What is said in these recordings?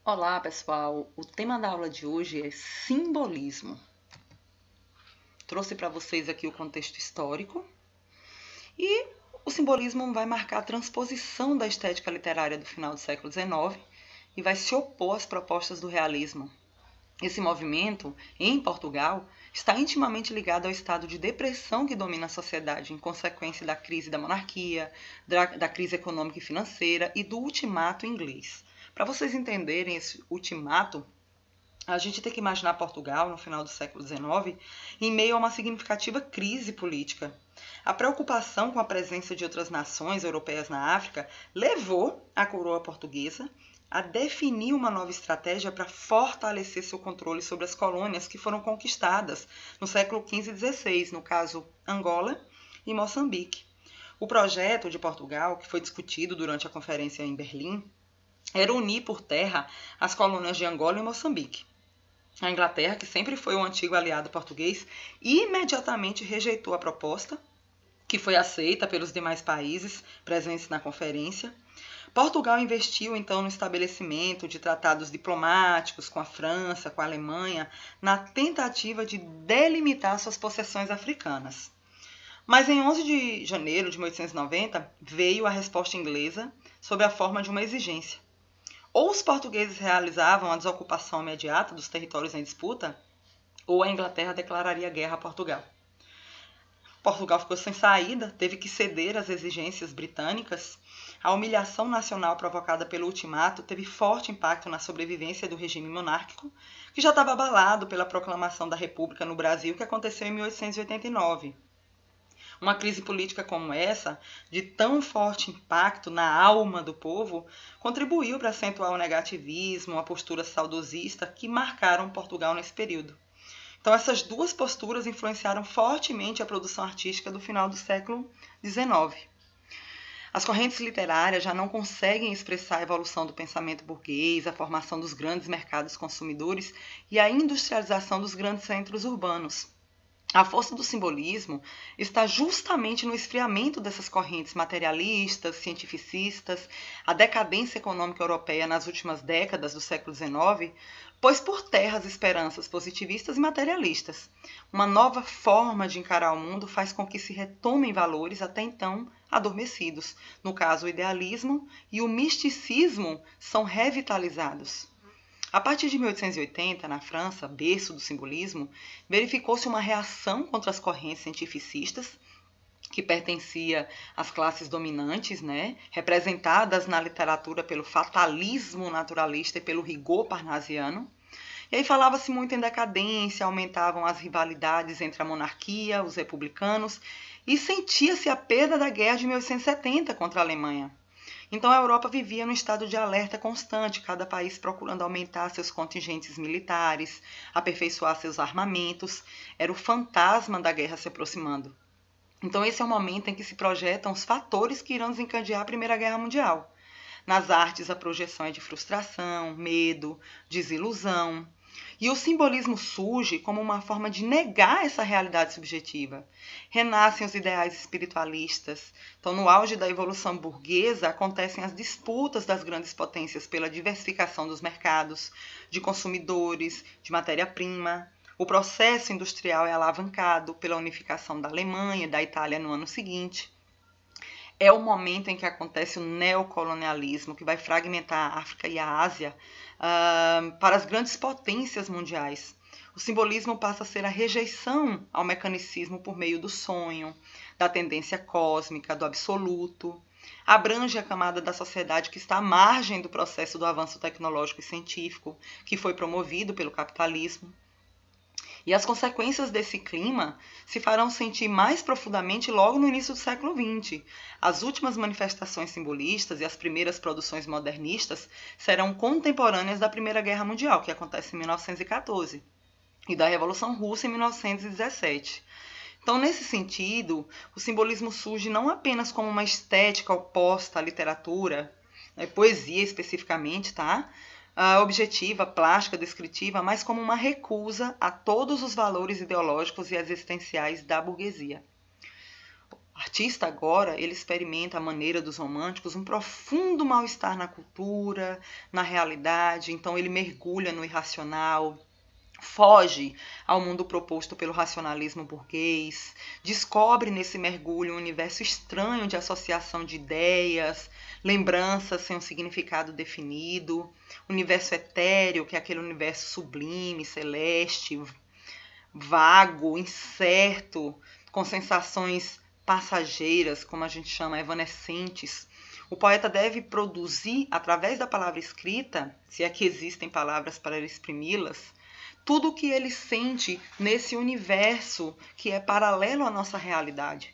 Olá, pessoal! O tema da aula de hoje é simbolismo. Trouxe para vocês aqui o contexto histórico e o simbolismo vai marcar a transposição da estética literária do final do século XIX e vai se opor às propostas do realismo. Esse movimento, em Portugal, está intimamente ligado ao estado de depressão que domina a sociedade em consequência da crise da monarquia, da crise econômica e financeira e do ultimato inglês. Para vocês entenderem esse ultimato, a gente tem que imaginar Portugal, no final do século XIX, em meio a uma significativa crise política. A preocupação com a presença de outras nações europeias na África levou a coroa portuguesa a definir uma nova estratégia para fortalecer seu controle sobre as colônias que foram conquistadas no século XV e XVI, no caso Angola e Moçambique. O projeto de Portugal, que foi discutido durante a conferência em Berlim, era unir por terra as colônias de Angola e Moçambique. A Inglaterra, que sempre foi um antigo aliado português, imediatamente rejeitou a proposta, que foi aceita pelos demais países presentes na conferência. Portugal investiu, então, no estabelecimento de tratados diplomáticos com a França, com a Alemanha, na tentativa de delimitar suas possessões africanas. Mas em 11 de janeiro de 1890, veio a resposta inglesa sob a forma de uma exigência. Ou os portugueses realizavam a desocupação imediata dos territórios em disputa, ou a Inglaterra declararia guerra a Portugal. Portugal ficou sem saída, teve que ceder às exigências britânicas. A humilhação nacional provocada pelo ultimato teve forte impacto na sobrevivência do regime monárquico, que já estava abalado pela proclamação da República no Brasil, que aconteceu em 1889. Uma crise política como essa, de tão forte impacto na alma do povo, contribuiu para acentuar o negativismo, a postura saudosista que marcaram Portugal nesse período. Então, essas duas posturas influenciaram fortemente a produção artística do final do século XIX. As correntes literárias já não conseguem expressar a evolução do pensamento burguês, a formação dos grandes mercados consumidores e a industrialização dos grandes centros urbanos. A força do simbolismo está justamente no esfriamento dessas correntes materialistas, cientificistas, a decadência econômica europeia nas últimas décadas do século XIX, pôs por terra as esperanças positivistas e materialistas. Uma nova forma de encarar o mundo faz com que se retomem valores até então adormecidos. No caso, o idealismo e o misticismo são revitalizados. A partir de 1880, na França, berço do simbolismo, verificou-se uma reação contra as correntes cientificistas, que pertencia às classes dominantes, representadas na literatura pelo fatalismo naturalista e pelo rigor parnasiano. E aí falava-se muito em decadência, aumentavam as rivalidades entre a monarquia, os republicanos, e sentia-se a perda da guerra de 1870 contra a Alemanha. Então a Europa vivia num estado de alerta constante, cada país procurando aumentar seus contingentes militares, aperfeiçoar seus armamentos. Era o fantasma da guerra se aproximando. Então esse é o momento em que se projetam os fatores que irão desencadear a Primeira Guerra Mundial. Nas artes, a projeção é de frustração, medo, desilusão. E o simbolismo surge como uma forma de negar essa realidade subjetiva. Renascem os ideais espiritualistas. Então, no auge da evolução burguesa, acontecem as disputas das grandes potências pela diversificação dos mercados, de consumidores, de matéria-prima. O processo industrial é alavancado pela unificação da Alemanha e da Itália no ano seguinte. É o momento em que acontece o neocolonialismo, que vai fragmentar a África e a Ásia para as grandes potências mundiais. O simbolismo passa a ser a rejeição ao mecanicismo por meio do sonho, da tendência cósmica, do absoluto. Abrange a camada da sociedade que está à margem do processo do avanço tecnológico e científico, que foi promovido pelo capitalismo. E as consequências desse clima se farão sentir mais profundamente logo no início do século XX. As últimas manifestações simbolistas e as primeiras produções modernistas serão contemporâneas da Primeira Guerra Mundial, que acontece em 1914, e da Revolução Russa em 1917. Então, nesse sentido, o simbolismo surge não apenas como uma estética oposta à literatura, poesia especificamente, objetiva, plástica, descritiva, mas como uma recusa a todos os valores ideológicos e existenciais da burguesia. artista agora, ele experimenta, à maneira dos românticos, um profundo mal-estar na cultura, na realidade. Então ele mergulha no irracional, foge ao mundo proposto pelo racionalismo burguês, descobre nesse mergulho um universo estranho de associação de ideias, lembranças sem um significado definido, universo etéreo, que é aquele universo sublime, celeste, vago, incerto, com sensações passageiras, como a gente chama, evanescentes. O poeta deve produzir, através da palavra escrita, se é que existem palavras para exprimi-las, tudo o que ele sente nesse universo que é paralelo à nossa realidade.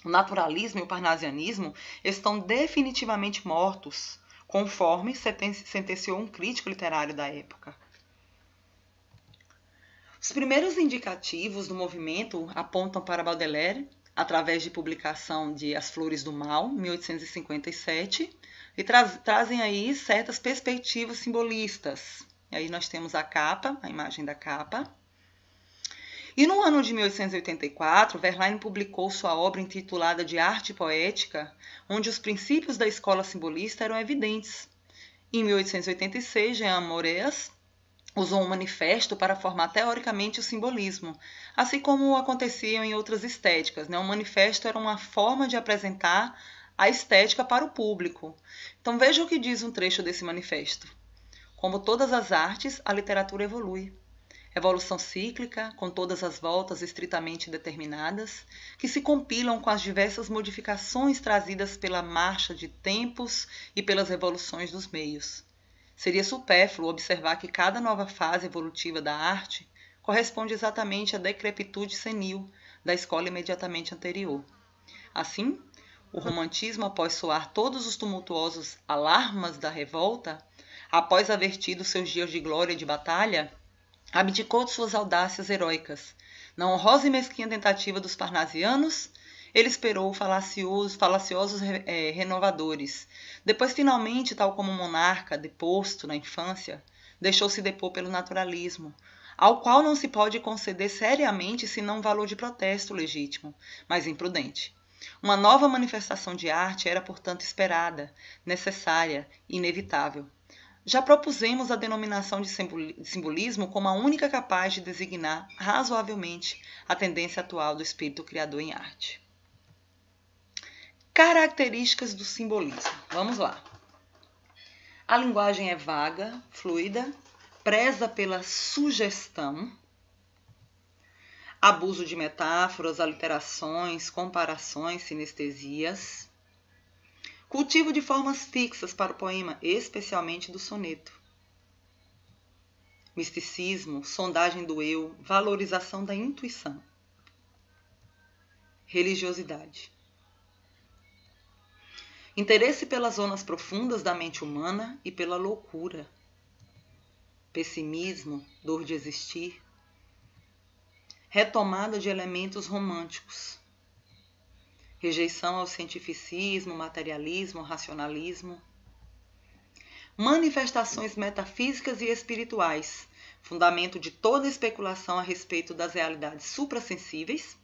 O naturalismo e o parnasianismo estão definitivamente mortos, conforme sentenciou um crítico literário da época. Os primeiros indicativos do movimento apontam para Baudelaire, através de publicação de As Flores do Mal, 1857, e trazem aí certas perspectivas simbolistas. E aí nós temos a capa, a imagem da capa. E no ano de 1884, Verlaine publicou sua obra intitulada De Arte Poética, onde os princípios da escola simbolista eram evidentes. Em 1886, Jean Moreas usou um manifesto para formar teoricamente o simbolismo, assim como acontecia em outras estéticas. Um manifesto era uma forma de apresentar a estética para o público. Então veja o que diz um trecho desse manifesto. Como todas as artes, a literatura evolui. Evolução cíclica, com todas as voltas estritamente determinadas, que se compilam com as diversas modificações trazidas pela marcha de tempos e pelas revoluções dos meios. Seria supérfluo observar que cada nova fase evolutiva da arte corresponde exatamente à decrepitude senil da escola imediatamente anterior. Assim, o romantismo, após soar todos os tumultuosos alarmas da revolta, após haver tido seus dias de glória e de batalha, abdicou de suas audácias heróicas. Na honrosa e mesquinha tentativa dos parnasianos, ele esperou falaciosos renovadores. Depois, finalmente, tal como um monarca deposto na infância, deixou-se depor pelo naturalismo, ao qual não se pode conceder seriamente senão um valor de protesto legítimo, mas imprudente. Uma nova manifestação de arte era, portanto, esperada, necessária e inevitável. Já propusemos a denominação de simbolismo como a única capaz de designar razoavelmente a tendência atual do espírito criador em arte. Características do simbolismo. Vamos lá. A linguagem é vaga, fluida, preza pela sugestão, abuso de metáforas, aliterações, comparações, sinestesias, cultivo de formas fixas para o poema, especialmente do soneto, misticismo, sondagem do eu, valorização da intuição, religiosidade. Interesse pelas zonas profundas da mente humana e pela loucura. Pessimismo, dor de existir. Retomada de elementos românticos. Rejeição ao cientificismo, materialismo, racionalismo. Manifestações metafísicas e espirituais, fundamento de toda especulação a respeito das realidades suprassensíveis,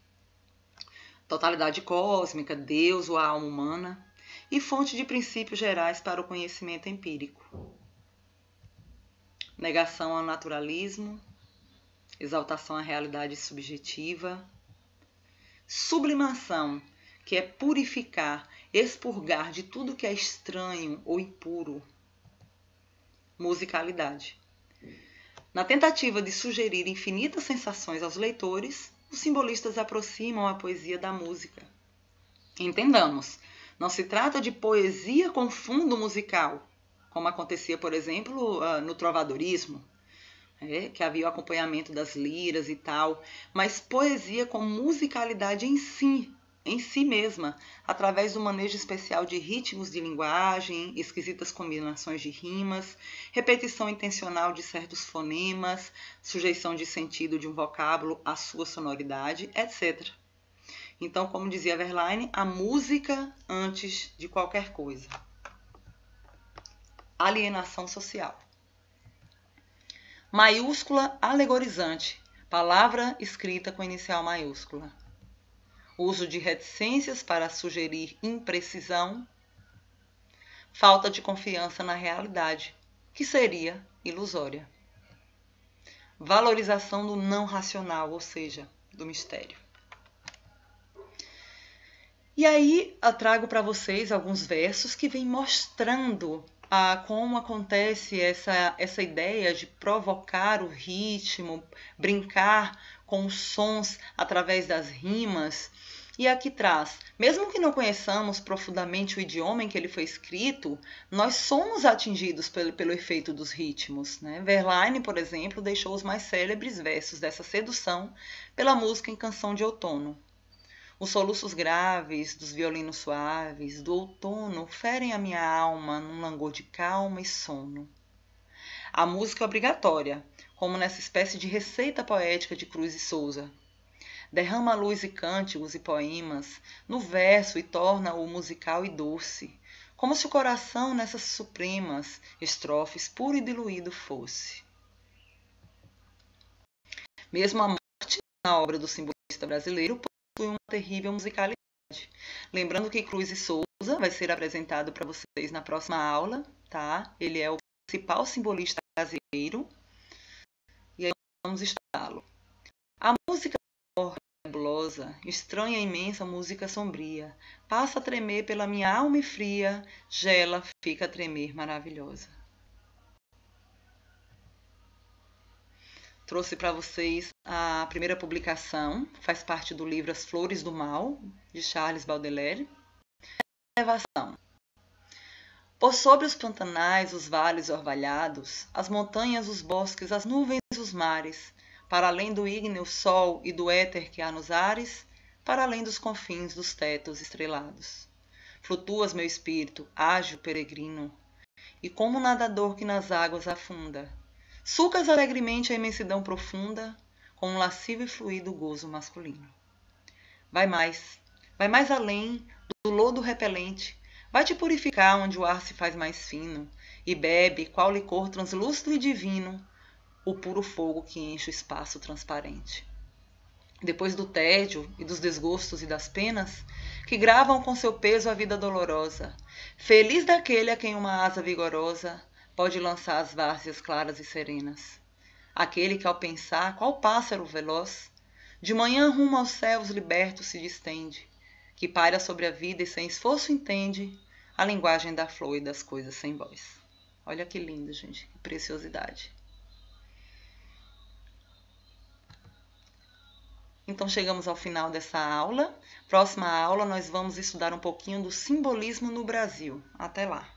totalidade cósmica, Deus ou a alma humana, e fonte de princípios gerais para o conhecimento empírico. Negação ao naturalismo, exaltação à realidade subjetiva, sublimação, que é purificar, expurgar de tudo que é estranho ou impuro. Musicalidade. Na tentativa de sugerir infinitas sensações aos leitores, os simbolistas aproximam a poesia da música. Entendamos, não se trata de poesia com fundo musical, como acontecia, por exemplo, no trovadorismo, que havia o acompanhamento das liras e tal, mas poesia com musicalidade em si mesma, através do manejo especial de ritmos de linguagem, esquisitas combinações de rimas, repetição intencional de certos fonemas, sujeição de sentido de um vocábulo à sua sonoridade, etc. Então, como dizia Verlaine, a música antes de qualquer coisa. Alienação social. Maiúscula alegorizante, palavra escrita com inicial maiúscula. uso de reticências para sugerir imprecisão, falta de confiança na realidade, que seria ilusória. Valorização do não racional, ou seja, do mistério. E aí eu trago para vocês alguns versos que vêm mostrando como acontece essa ideia de provocar o ritmo, brincar com os sons através das rimas. E aqui traz, mesmo que não conheçamos profundamente o idioma em que ele foi escrito, nós somos atingidos pelo efeito dos ritmos, né? Verlaine, por exemplo, deixou os mais célebres versos dessa sedução pela música em Canção de Outono. Os soluços graves dos violinos suaves do outono ferem a minha alma num langor de calma e sono. A música é obrigatória, como nessa espécie de receita poética de Cruz e Souza. Derrama luz e cânticos e poemas no verso e torna-o musical e doce, como se o coração nessas supremas estrofes puro e diluído fosse. Mesmo a morte na obra do simbolista brasileiro possui uma terrível musicalidade. Lembrando que Cruz e Souza vai ser apresentado para vocês na próxima aula, tá? Ele é o principal simbolista brasileiro e aí vamos estudá-lo. A música nebulosa, estranha e imensa música sombria, passa a tremer pela minha alma e fria, gela, fica a tremer maravilhosa. Trouxe para vocês a primeira publicação, faz parte do livro As Flores do Mal, de Charles Baudelaire. Elevação. Por sobre os pantanais, os vales orvalhados, as montanhas, os bosques, as nuvens, os mares, para além do ígneo sol e do éter que há nos ares, para além dos confins dos tetos estrelados. Flutuas meu espírito, ágil peregrino, e como nadador que nas águas afunda, sulcas alegremente a imensidão profunda, com um lascivo e fluido gozo masculino. Vai mais além do lodo repelente, vai te purificar onde o ar se faz mais fino, e bebe, qual licor translúcido e divino, o puro fogo que enche o espaço transparente. Depois do tédio e dos desgostos e das penas, que gravam com seu peso a vida dolorosa, feliz daquele a quem uma asa vigorosa pode lançar as várzeas claras e serenas. Aquele que ao pensar qual pássaro veloz, de manhã rumo aos céus libertos se distende, que paira sobre a vida e sem esforço entende a linguagem da flor e das coisas sem voz. Olha que lindo, gente, que preciosidade. Então chegamos ao final dessa aula. Próxima aula nós vamos estudar um pouquinho do simbolismo no Brasil. Até lá!